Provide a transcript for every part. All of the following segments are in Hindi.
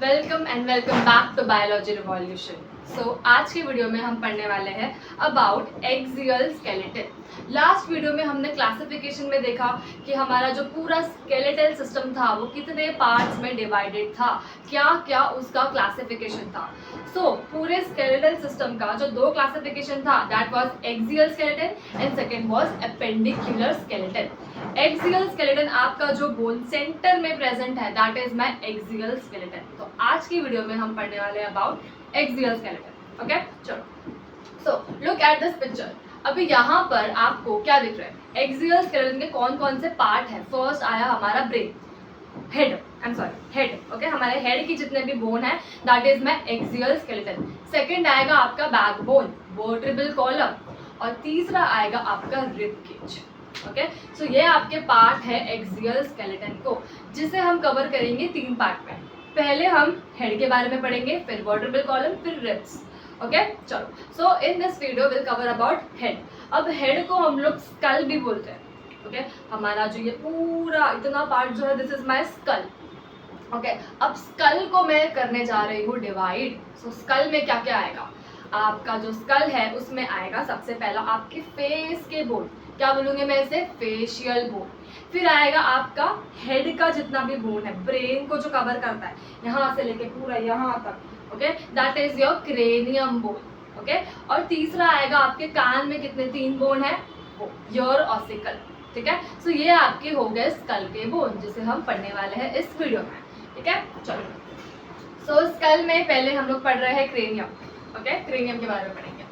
Welcome and welcome back to biology revolution. So आज की वीडियो में हम पढ़ने वाले हैं about axial skeleton. Last video में हमने क्लासिफिकेशन में देखा कि हमारा जो पूरा स्केलेटल सिस्टम था वो कितने पार्ट्स में डिवाइडेड था, क्या क्या उसका क्लासिफिकेशन था। सो पूरे स्केलेटल सिस्टम का जो दो क्लासिफिकेशन था, that was axial skeleton and second was appendicular skeleton. Axial skeleton आपका जो बोन सेंटर में प्रेजेंट है, that is my axial skeleton. तो आज की वीडियो में हम पढ़ने वाले हैं अबाउट एक्सियल स्केलेटन। ओके, चलो so look at this picture. अभी यहाँ पर आपको क्या दिख रहा है? एक्सियल स्केलेटन के कौन कौन से पार्ट हैं? फर्स्ट आया हमारा ब्रेन, हेड, हेड। ओके, हमारे हेड की जितने भी बोन है, that is my axial skeleton. Second आएगा आपका बैकबोन, वर्टेब्रल कॉलम, और तीसरा आएगा आपका रिब केज। ओके, सो ये आपके पार्ट है एक्सियल स्केलेटन को, जिसे हम कवर करेंगे तीन पार्ट में। पहले हम हेड के बारे में पढ़ेंगे, फिर वर्टेब्रल कॉलम, फिर रिब्स। ओके, चलो so in this video will cover about head. अब हेड को हम लोग स्कल भी बोलते हैं। ओके, हमारा जो ये पूरा इतना पार्ट जो है, this is my skull. Okay, अब स्कल को मैं करने जा रही हूँ डिवाइड। सो स्कल में क्या क्या आएगा? आपका जो स्कल है उसमें आएगा सबसे पहला आपके फेस के बोन, क्या बोलूँगी मैं इसे? Facial bone. फिर आएगा आपका हेड का जितना भी बोन है, ब्रेन को जो कवर करता है यहाँ से लेके पूरा यहाँ तक। Okay, that is your cranium bone. Okay, और तीसरा आएगा आपके कान में कितने तीन बोन है, वो योर ऑसिकल। ठीक है, सो ये आपके हो गए स्कल के बोन, जिसे हम पढ़ने वाले हैं इस वीडियो में। ठीक है, चलो सो स्कल में पहले हम लोग पढ़ रहे हैं क्रेनियम। ओके, क्रेनियम के बारे में पढ़ेंगे।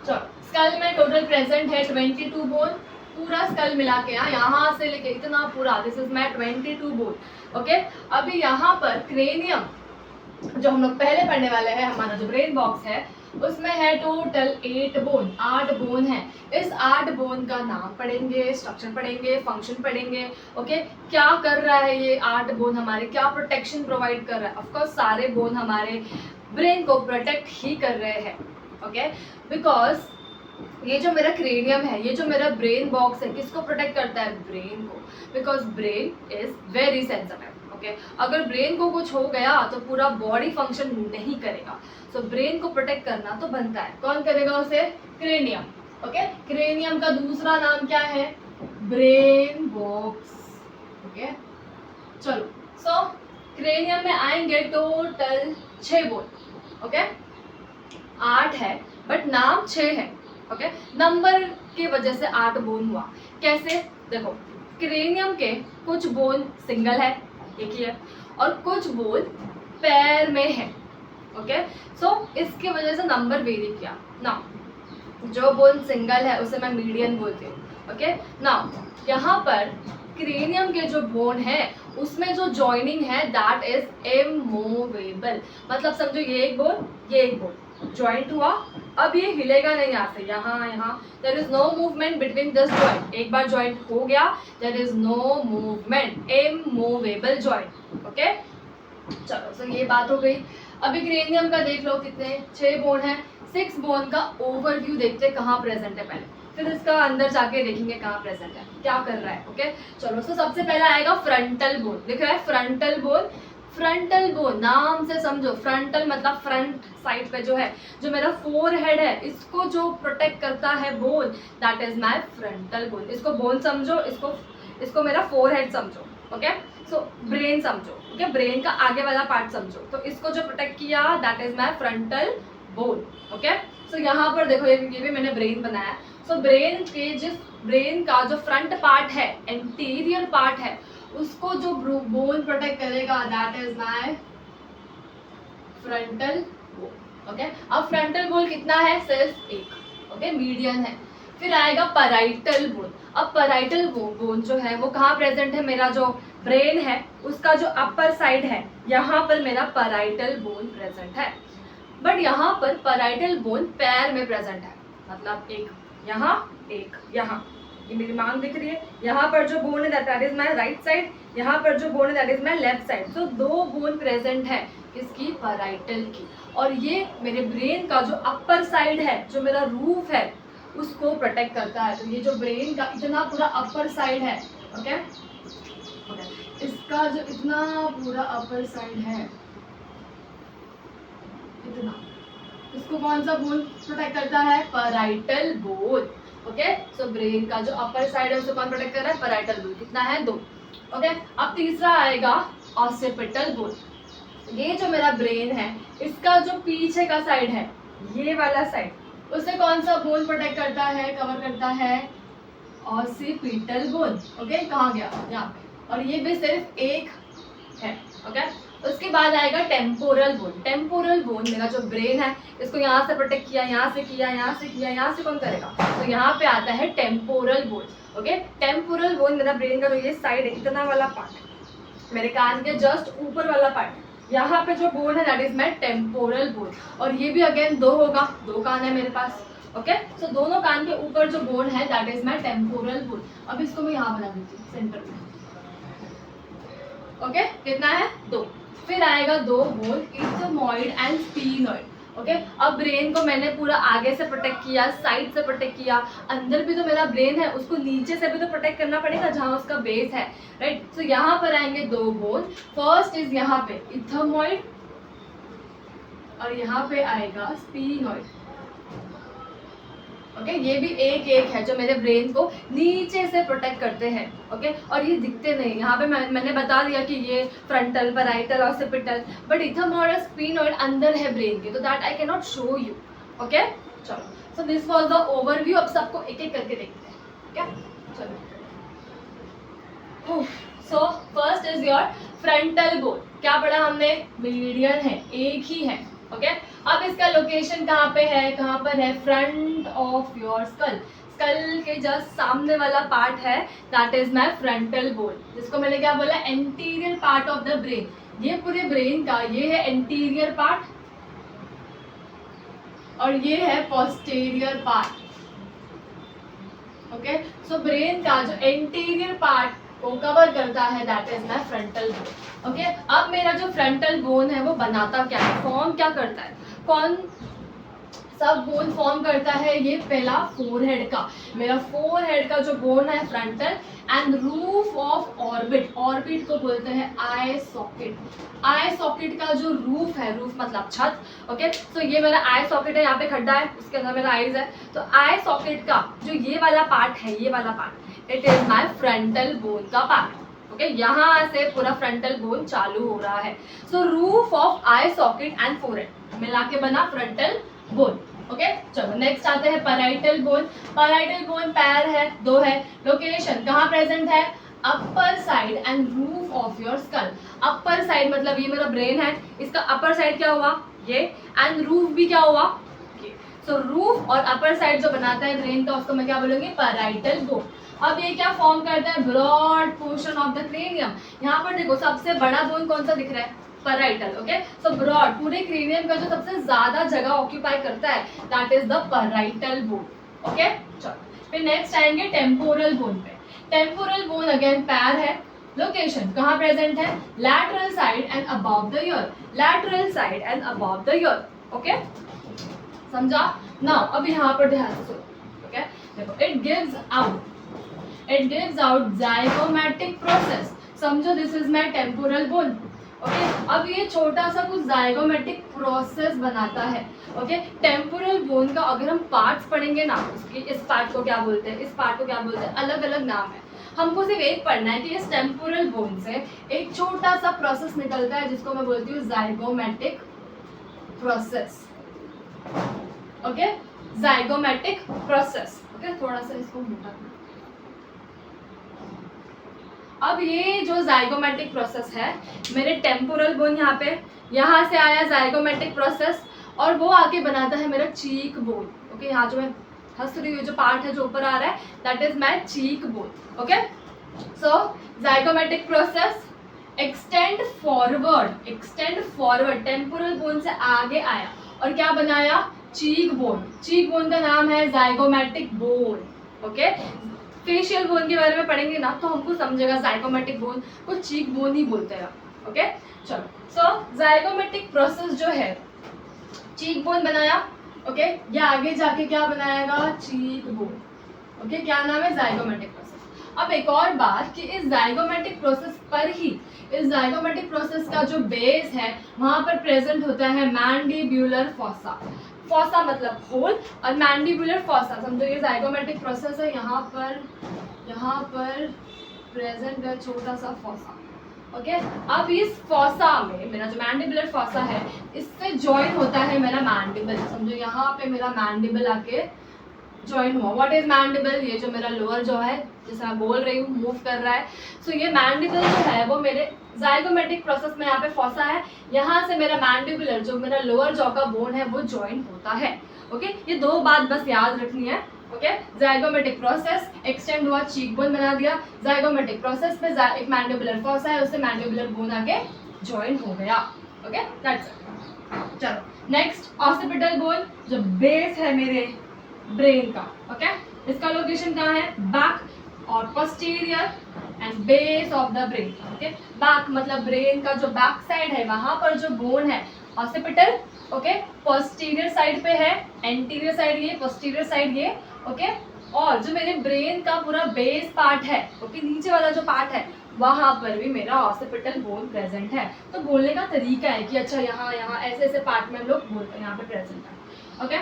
चलो, स्कल में टोटल प्रेजेंट है 22 बोन, पूरा स्कल मिला के यहाँ से लेके इतना पूरा, this is my 22 bone. Okay, अभी यहाँ पर क्रेनियम जो हम लोग पहले पढ़ने वाले हैं, हमारा जो ब्रेन बॉक्स है उसमें है टोटल 8 बोन, 8 बोन है। इस 8 बोन का नाम पढ़ेंगे, स्ट्रक्चर पढ़ेंगे, फंक्शन पढ़ेंगे। ओके, क्या कर रहा है ये 8 बोन हमारे, क्या प्रोटेक्शन प्रोवाइड कर रहा है? ऑफकोर्स सारे बोन हमारे ब्रेन को प्रोटेक्ट ही कर रहे हैं। ओके, बिकॉज ये जो मेरा क्रेनियम है, ये जो मेरा ब्रेन बॉक्स है, किसको प्रोटेक्ट करता है? ब्रेन को, because brain is very sensitive. Okay, अगर ब्रेन को कुछ हो गया तो पूरा बॉडी फंक्शन नहीं करेगा। सो ब्रेन को प्रोटेक्ट करना तो बनता है, कौन करेगा उसे? क्रेनियम। ओके, क्रेनियम का दूसरा नाम क्या है? Brain box. ओके, चलो सो क्रेनियम में आएंगे टोटल 6 बोन। ओके, 8 है बट नाम 6 है। ओके, नंबर की वजह से 8 बोन हुआ। कैसे? देखो, क्रेनियम के कुछ बोन सिंगल है, एक ही है, और कुछ बोन पैर में है। ओके, सो इसकी वजह से नंबर वेरी किया ना। जो बोन सिंगल है उसे मैं मीडियन बोलती हूँ। ओके, ना यहाँ पर क्रेनियम के जो बोन है उसमें जो जॉइनिंग है, दैट इज इमूवेबल। मतलब समझो ये एक बोन, ये एक बोन ज्वाइंट हुआ, अब ये हिलेगा नहीं यहाँ से यहाँ। There is no movement between this joint. एक बार जॉइंट हो गया, there is no movement, immovable joint. Okay, चलो सो ये बात हो गई। अभी क्रेनियम का देख लो कितने 6 बोन है। 6 बोन का ओवरव्यू देखते हैं कहाँ प्रेजेंट है पहले, फिर इसका अंदर जाके देखेंगे कहाँ प्रेजेंट है, क्या कर रहा है। ओके, चलो सो सबसे पहला आएगा फ्रंटल बोन। दिख रहा है फ्रंटल बोन? फ्रंटल बोन नाम से समझो, फ्रंटल मतलब फ्रंट साइड पे जो है, जो मेरा फोरहेड है, इसको जो प्रोटेक्ट करता है bone, that is my frontal bone. इसको बोन समझो, इसको मेरा फोरहेड समझो। ओके, सो ब्रेन समझो। ओके, ब्रेन का आगे वाला पार्ट समझो, तो इसको जो प्रोटेक्ट किया, that is my frontal bone. Okay, so यहाँ पर देखो, ये भी मैंने ब्रेन बनाया। सो ब्रेन का जो फ्रंट पार्ट है, एंटीरियर पार्ट है, उसको जो बोन प्रोटेक्ट करेगा, that is my frontal bone. Okay, अब फ्रंटल बोन कितना है? सिर्फ एक। ओके, मीडियन है। फिर आएगा पैराइटल बोन। अब पैराइटल बोन जो है वो कहाँ प्रेजेंट है? मेरा जो ब्रेन है उसका जो अपर साइड है, यहाँ पर मेरा पैराइटल बोन प्रेजेंट है। बट यहाँ पर पैराइटल बोन पैर में प्रेजेंट है, मतलब एक यहाँ, एक यहाँ। ये मेरी मांग दिख रही है, यहाँ पर जो बोन है that is my right side, यहाँ पर जो बोन है that is my left side. So 2 bone present है, किसकी? पैराइटल की। और ये मेरे ब्रेन का जो अपर साइड है, जो मेरा रूफ है, उसको प्रोटेक्ट करता है। तो ये जो ब्रेन का इतना पूरा अपर साइड है, ओके, इसका जो इतना पूरा अपर साइड है, इतना। इसको कौन सा बोन प्रोटेक्ट करता है? Parietal bone. Okay, so brain का जो अपर साइड है उसको कौन प्रोटेक्ट कर रहा है? Parietal bone. कितना है? 2। ओके, अब तीसरा आएगा ऑसिपिटल बोन। ये जो मेरा ब्रेन है इसका जो पीछे का साइड है, ये वाला साइड, उसे कौन सा बोन प्रोटेक्ट करता है, कवर करता है? Occipital bone. ओके, कहाँ गया? यहाँ पे। और ये भी सिर्फ एक है। ओके, उसके बाद आएगा टेम्पोरल बोन। टेम्पोरल बोन मेरा जो ब्रेन है इसको यहाँ से प्रोटेक्ट किया, यहाँ से किया, यहाँ से किया, यहाँ से कौन करेगा? तो यहाँ पे आता है temporal bone. Okay, temporal bone मेरा ब्रेन का जो ये साइड है, इतना वाला पार्ट, मेरे कान के जस्ट ऊपर वाला पार्ट, यहाँ पे जो बोन है that is my temporal bone. और ये भी अगेन 2 होगा, 2 कान है मेरे पास। ओके, सो दोनों कान के ऊपर जो बोन है that is my temporal bone. अब इसको मैं यहाँ बना देती हूँ सेंटर में। ओके, कितना है? 2। फिर आएगा 2 bone, ethmoid and sphenoid. Okay, अब ब्रेन को मैंने पूरा आगे से प्रोटेक्ट किया, साइड से प्रोटेक्ट किया, अंदर भी तो मेरा ब्रेन है उसको नीचे से भी तो प्रोटेक्ट करना पड़ेगा जहाँ उसका बेस है, राइट। सो यहाँ पर आएंगे 2 बोन। फर्स्ट इज यहाँ पे इथमॉइड और यहाँ पे आएगा स्फीनॉइड। ओके, ये भी एक है जो मेरे ब्रेन को नीचे से प्रोटेक्ट करते हैं। ओके, और ये दिखते नहीं, यहाँ पे मैंने बता दिया कि ये frontal, parietal, occipital, but ethmoid और स्फीनॉइड अंदर है ब्रेन के, तो that I can not show you. Okay, चलो, so this was the overview. अब सबको एक एक करके देखते हैं। क्या? चलो, so first is your frontal bone. क्या पढ़ा हमने? मीडियन है, एक ही है। ओके, अब इसका लोकेशन कहाँ पे है? कहाँ पर है? Front of your skull. Skull के जस्ट सामने वाला पार्ट है that is my frontal bone, जिसको मैंने क्या बोला? Anterior part of the brain. ये पूरे ब्रेन का ये है एंटीरियर पार्ट और ये है posterior part. Okay, so brain का जो एंटीरियर पार्ट को कवर करता है that is my frontal bone. Okay, अब मेरा जो फ्रंटल बोन है वो बनाता क्या है, फॉर्म क्या करता है, कौन सब बोन फॉर्म करता है? ये पहला फोरहेड का, मेरा फोरहेड का जो बोन है frontal, and roof of orbit, orbit को बोलते हैं आई सॉकेट। आई सॉकेट का जो रूफ है, रूफ मतलब छत। ओके, तो ये मेरा आई सॉकेट है, यहाँ पे खड्डा है, उसके अंदर मेरा आईज है। तो आई सॉकेट का जो ये वाला पार्ट है, ये वाला part, it is my frontal bone का पार्ट। ओके, यहाँ से पूरा फ्रंटल बोन चालू हो रहा है। So roof of eye socket and forehead मिला के बना फ्रंटल बोन। ओके, चलो नेक्स्ट आते हैं पैराइटल बोन। पैराइटल बोन पैर है, 2 है। लोकेशन कहाँ प्रेजेंट है? Upper side and roof of your skull. Upper side मतलब ये मेरा ब्रेन है, इसका अपर साइड क्या हुआ? ये, एंड रूफ भी क्या हुआ? ये। सो रूफ और अपर साइड जो बनाता है ब्रेन का उसको मैं क्या बोलूंगी? Parietal bone. अब ये क्या फॉर्म करता है? Broad portion of the cranium. यहाँ पर देखो सबसे बड़ा बोन कौन सा दिख रहा है? पैराइटल। ओके, सो ब्रॉड पूरे क्रेनियम का जो सबसे ज्यादा जगह ऑक्यूपाई करता है that is the parietal bone. Okay, चलो फिर नेक्स्ट आएंगे टेम्पोरल बोन पे। टेम्पोरल बोन अगेन पैर है। लोकेशन कहाँ प्रेजेंट है? Lateral side and above the year. Lateral side and above the year. Okay, समझा? नाउ अब यहाँ पर ध्यान से सुनो। ओके, देखो, it gives out zygomatic process. समझो, this is my temporal bone. Okay, अब ये छोटा सा कुछ जाइगोमेटिक प्रोसेस बनाता है। ओके, टेम्पोरल बोन का अगर हम पार्ट्स पढ़ेंगे ना, उसकी इस पार्ट को क्या बोलते हैं, इस पार्ट को क्या बोलते हैं, अलग अलग नाम है। हमको सिर्फ एक पढ़ना है कि इस टेम्पोरल बोन से एक छोटा सा प्रोसेस निकलता है जिसको मैं बोलती हूँ zygomatic process. Okay, zygomatic process. Okay, थोड़ा सा इसको मोटा करना। अब ये जो जाइगोमेटिक प्रोसेस है, मेरे टेम्पोरल बोन यहाँ से आया जाइगोमेटिक प्रोसेस और वो आके बनाता है मेरा चीक बोन। ओके, यहाँ जो मैं हंस रही हूँ, जो पार्ट है जो ऊपर आ रहा है that is my cheek bone. Okay, so zygomatic process extend forward temporal bone से आगे आया और क्या बनाया? Cheek bone. चीक बोन का नाम है zygomatic bone. Okay, facial bone के बारे में पढ़ेंगे ना तो हमको समझेगा जाइगोमेटिक बोन को चीक बोन ही बोलते हैं। ओके, चलो, सो जाइगोमेटिक प्रोसेस जो है, चीक बोन बनाया। ओके, ये आगे जाके क्या बनाएगा? Cheek bone. ओके, क्या नाम है? Zygomatic process. अब एक और बात कि इस जाइगोमेटिक प्रोसेस पर ही इस जाइगोमेटिक प्रोसेस का जो बेस है वहां पर प्रेजेंट होता है मैंडिब्यूलर फॉसा। फॉसा मतलब होल और मैंडिब्यूलर फॉसा, समझो ये जाइगोमेटिक प्रोसेस है, यहाँ पर प्रेजेंट है छोटा सा फॉसा। ओके, अब इस फॉसा में मेरा जो मैंडिबुलर फॉसा है इससे जॉइन होता है मेरा मैंडिबल। समझो यहाँ पे मेरा मैंडिबल आके जॉइन हुआ। What is mandible? ये जो मेरा लोअर जॉ है जैसे मैं बोल रही हूँ मूव कर रहा है, सो ये मैंडिबल जो है वो मेरे जाइगोमेटिक प्रोसेस में यहाँ पे फॉसा है, यहाँ से मेरा मैंडिबुलर जो मेरा लोअर जॉ का बोन है वो जॉइन होता है। ओके, ये दो बात बस याद रखनी है। ओके, जाइगोमेटिक प्रोसेस एक्सटेंड हुआ, चीक बोन बना दिया, जाइगोमेटिक प्रोसेस में एक मैंडिबुलर फॉसा है उससे मैंडिबुलर बोन आके जॉइन हो गया। Okay, that's it. चलो नेक्स्ट, ऑसिपिटल बोन जो बेस है मेरे ब्रेन का। ओके, इसका लोकेशन कहाँ है? बैक और posterior and base of the brain. Okay, back मतलब ब्रेन का जो बैक साइड है वहां पर जो बोन है ऑसिपिटल। ओके, पोस्टीरियर साइड पे है, एंटीरियर साइड ये, पोस्टीरियर साइड ये। ओके, और जो मेरे ब्रेन का पूरा बेस पार्ट है, ओके, नीचे वाला जो पार्ट है वहां पर भी मेरा ऑसिपिटल बोन प्रेजेंट है। तो बोलने का तरीका है कि अच्छा यहाँ ऐसे ऐसे पार्ट में हम लोग बोलते हैं यहाँ पे प्रेजेंट है। Okay,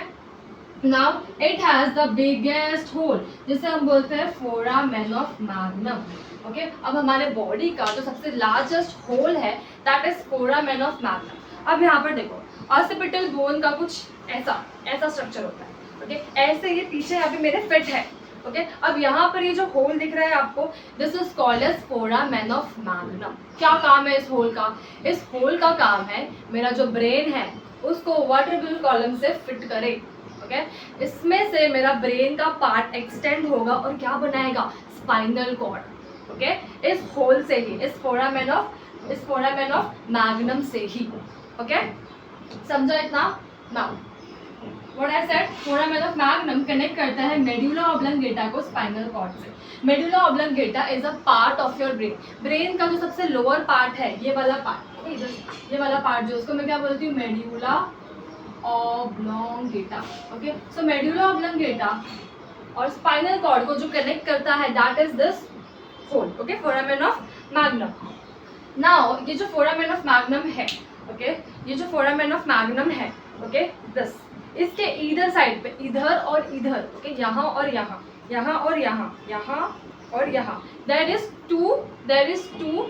now it has the biggest hole जिसे हम बोलते हैं फोरामेन ऑफ मैग्नम। ओके, अब हमारे बॉडी का जो सबसे लार्जेस्ट होल है that is foramen of magnum. अब यहाँ पर देखो, ऑसिपिटल बोन का कुछ ऐसा स्ट्रक्चर होता है। ओके, ऐसे ये पीछे यहाँ पे मेरे फिट है। ओके, अब यहाँ पर ये जो होल दिख रहा है आपको, this is called as foramen of magnum. क्या काम है इस होल का? इस होल का काम है मेरा जो ब्रेन है उसको वर्टेब्रल कॉलम से फिट करे। ओके, इसमें से मेरा ब्रेन का पार्ट एक्सटेंड होगा और क्या बनाएगा? Spinal cord. ओके, इस होल से ही, इस फोरामेन ऑफ मैग्नम से ही। ओके, समझो इतना? Now what I said, foramen of magnum connect करता है मेडुला ऑब्लंगेटा को स्पाइनल कॉर्ड से। Medulla oblongata is a part of your brain. Brain का जो सबसे लोअर पार्ट है ये वाला पार्ट, ये वाला पार्ट जो उसको मैं क्या बोलती हूँ? Medulla oblongata. Okay, so medulla oblongata और स्पाइनल कॉर्ड को जो कनेक्ट करता है that is this hole. Okay, foramen of magnum. Now ये जो फोरामेन ऑफ मैग्नम है, ओके, ये जो फोरामेन ऑफ मैग्नम है, ओके, दिस, इसके इधर साइड पे, इधर और इधर, ओके, यहाँ और यहाँ, यहाँ और यहाँ, यहाँ और यहाँ, there is two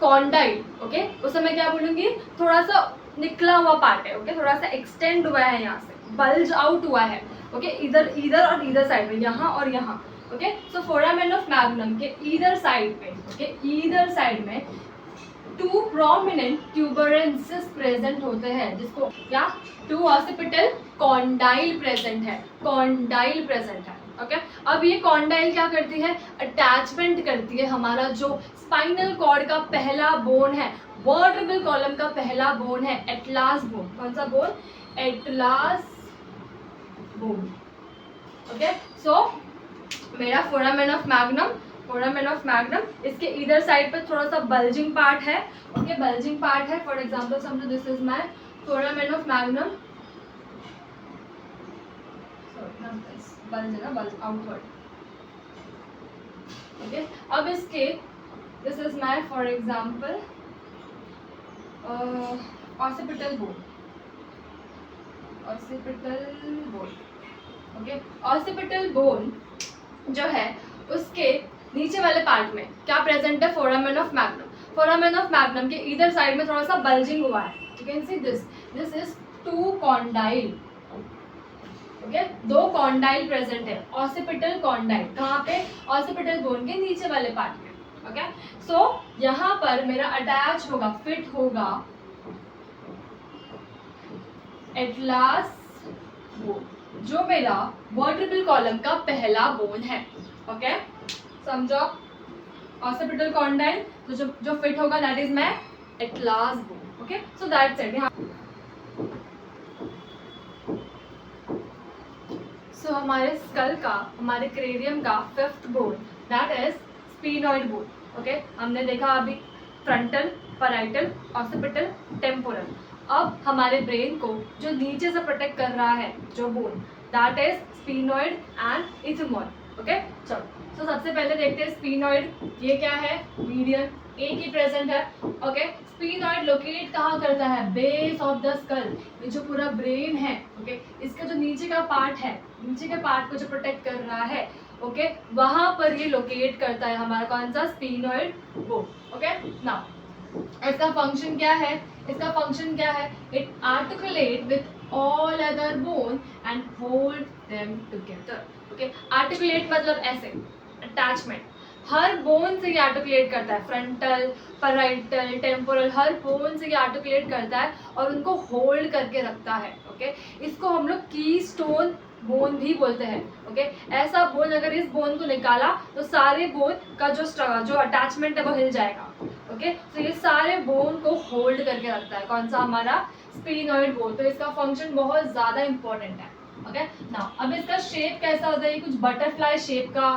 condyle. Okay, उसे मैं क्या बोलूंगी? थोड़ा सा निकला हुआ पार्ट है। ओके, थोड़ा सा एक्सटेंड हुआ है, यहाँ से बल्ज आउट हुआ है। ओके, इधर और इधर साइड में, यहाँ और यहाँ। Okay, so foramen of magnum के इधर साइड पे, ओके, इधर साइड में टू प्रोमिनेंट ट्यूबरेंसेस प्रेजेंट होते हैं, जिसको क्या? टू ऑसिपिटल कॉन्डाइल प्रेजेंट है, कॉन्डाइल प्रेजेंट है। ओके, अब ये कॉन्डाइल क्या करती है? अटैचमेंट करती है हमारा जो स्पाइनल कॉर्ड का पहला बोन है, वर्टेब्रल कॉलम का पहला बोन है, एटलास बोन। कौन सा बोन? Atlas bone. ओके, सो मेरा फोरामेन ऑफ मैग्नम, इसके इधर साइड पे थोड़ा सा बल्जिंग पार्ट है। ओके, बल्जिंग पार्ट है। फॉर एग्जांपल समझो this is my foramen of magnum, bulge outward. Okay, अब इसके, this is my for example occipital bone. Okay, occipital bone जो है उसके नीचे वाले पार्ट में क्या प्रेजेंट है? Foramen of magnum. Foramen of magnum के इधर साइड में थोड़ा सा बल्जिंग हुआ है। You can see this is two condyle. Okay, दो कॉन्डाइल प्रेजेंट है, ऑसिपिटल कॉन्डाइल। कहाँ पे? ऑसिपिटल बोन के नीचे वाले पार्ट में। ओके, सो यहाँ पर मेरा अटैच होगा, फिट होगा एटलास बोन, जो मेरा वर्टेब्रल कॉलम का पहला बोन है। ओके, समझो? ऑसिपिटल कॉन्डाइल तो जो फिट होगा that is my atlas bone. Okay, so that's it. So हमारे स्कल का, हमारे क्रेनियम का fifth bone that is sphenoid bone. Okay, हमने देखा अभी फ्रंटल, पैराइटल, ऑसिपिटल, टेम्पोरल। अब हमारे ब्रेन को जो नीचे से प्रोटेक्ट कर रहा है जो bone that is sphenoid and ethmoid. Okay, चलो तो सबसे पहले देखते हैं स्फीनॉइड, ये क्या है, मीडियन, एक ही प्रेजेंट है। ओके, स्फीनॉइड लोकेट कहाँ करता है, बेस ऑफ द स्कल, ये जो पूरा ब्रेन है, ओके, इसका जो नीचे का पार्ट है, नीचे के पार्ट को जो प्रोटेक्ट कर रहा है, ओके, वहां पर ये लोकेट करता है हमारा कौन सा, स्फीनॉइड बोन। ओके, नाउ इसका फंक्शन क्या है, इसका फंक्शन क्या है, it articulate with all other bone and hold them together. Okay, articulate मतलब ऐसे, अटैचमेंट, हर बोन से ये आर्टिकुलेट करता है, फ्रंटल, पैराइटल, टेम्पोरल, हर बोन से ये आर्टिकुलेट करता है और उनको होल्ड करके रखता है। ओके, इसको हम लोग कीस्टोन बोन भी बोलते हैं। ओके, ऐसा बोन, अगर इस बोन को निकाला तो सारे बोन का जो अटैचमेंट है वो हिल जाएगा। ओके, तो ये सारे बोन को होल्ड करके रखता है, कौन सा, हमारा स्फीनॉइड बोन। तो इसका फंक्शन बहुत ज़्यादा इंपॉर्टेंट है। ओके, नाउ अब इसका शेप कैसा होता है, ये कुछ बटरफ्लाई शेप का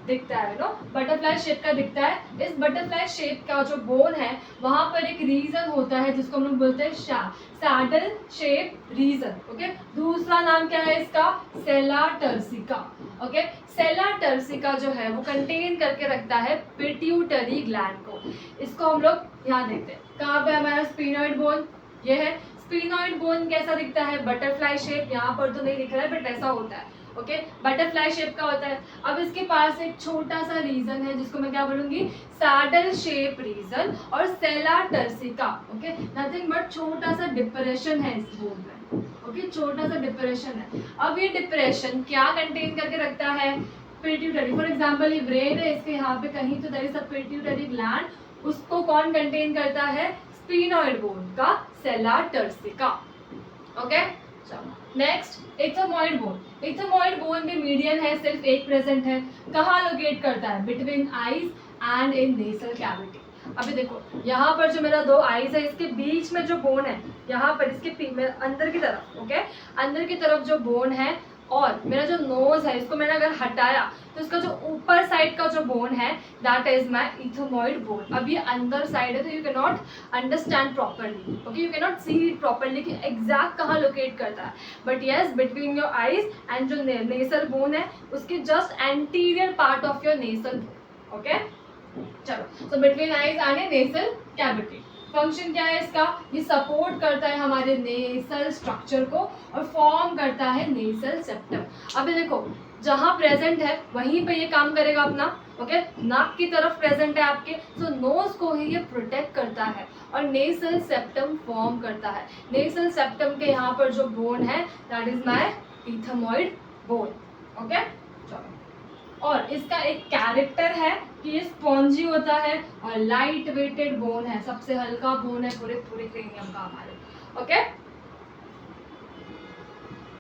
दिखता है, नो, बटरफ्लाई शेप का दिखता है। इस बटरफ्लाई शेप का जो बोन है वहां पर एक रीजन होता है जिसको हम लोग बोलते हैं सैडल शेप रीजन। ओके, दूसरा नाम क्या है इसका, सेला टर्सिका। ओके, सेला टर्सिका जो है वो कंटेन करके रखता है पिट्यूटरी ग्लैंड को। इसको हम लोग यहाँ देखते हैं, कहाँ पे हमारा स्फीनॉइड बोन, ये है। स्फीनॉइड बोन कैसा दिखता है, बटरफ्लाई शेप, यहाँ पर तो नहीं दिख रहा है बट ऐसा होता है। ओके, बटरफ्लाई शेप का होता है। अब इसके पास एक छोटा सा रीजन है जिसको मैं क्या बोलूंगी, सैडल शेप रीजन और सेला टर्सिका। ओके, नथिंग बट छोटा सा डिप्रेशन है इस बोन में। ओके, छोटा सा डिप्रेशन है। अब ये डिप्रेशन क्या कंटेन करके रखता है, पिट्यूटरी। फॉर एग्जाम्पल ये ब्रेन है, इसके यहाँ पे कहीं तो there is a pituitary gland, उसको कौन कंटेन करता है, स्फीनॉइड बोन का सेला टर्सिका। ओके, चलो next ethmoid bone. Ethmoid bone भी मीडियन है, सिर्फ एक प्रेजेंट है। कहाँ लोकेट करता है, between eyes and in nasal cavity. अभी देखो यहाँ पर जो मेरा दो आईज है, इसके बीच में जो बोन है, यहाँ पर इसके अंदर की तरफ, ओके, अंदर की तरफ जो बोन है, और मेरा जो नोज है इसको मैंने अगर हटाया तो इसका जो ऊपर साइड का जो बोन है that is my ethmoid bone. अब ये अंदर साइड है तो you can not understand properly, okay, you can not see it properly कि एग्जैक्ट कहाँ लोकेट करता है, but yes between your eyes and जो नेसल बोन है उसके just anterior part of your nasal bone. Okay, चलो, तो between eyes and nasal cavity. Function क्या है इसका, ये सपोर्ट करता है हमारे नेसल स्ट्रक्चर को और फॉर्म करता है नेसल सेप्टम। अभी देखो जहाँ प्रेजेंट है वहीं पे ये काम करेगा अपना। ओके, नाक की तरफ प्रेजेंट है आपके, तो नोज को ही ये प्रोटेक्ट करता है और नेसल सेप्टम फॉर्म करता है। नेसल सेप्टम के यहाँ पर जो बोन है that is my ethmoid bone. Okay, चलो, और इसका एक कैरेक्टर है कि ये स्पॉन्जी होता है और लाइट वेटेड बोन है, सबसे हल्का बोन है पूरे क्रेनियम का हमारे। ओके,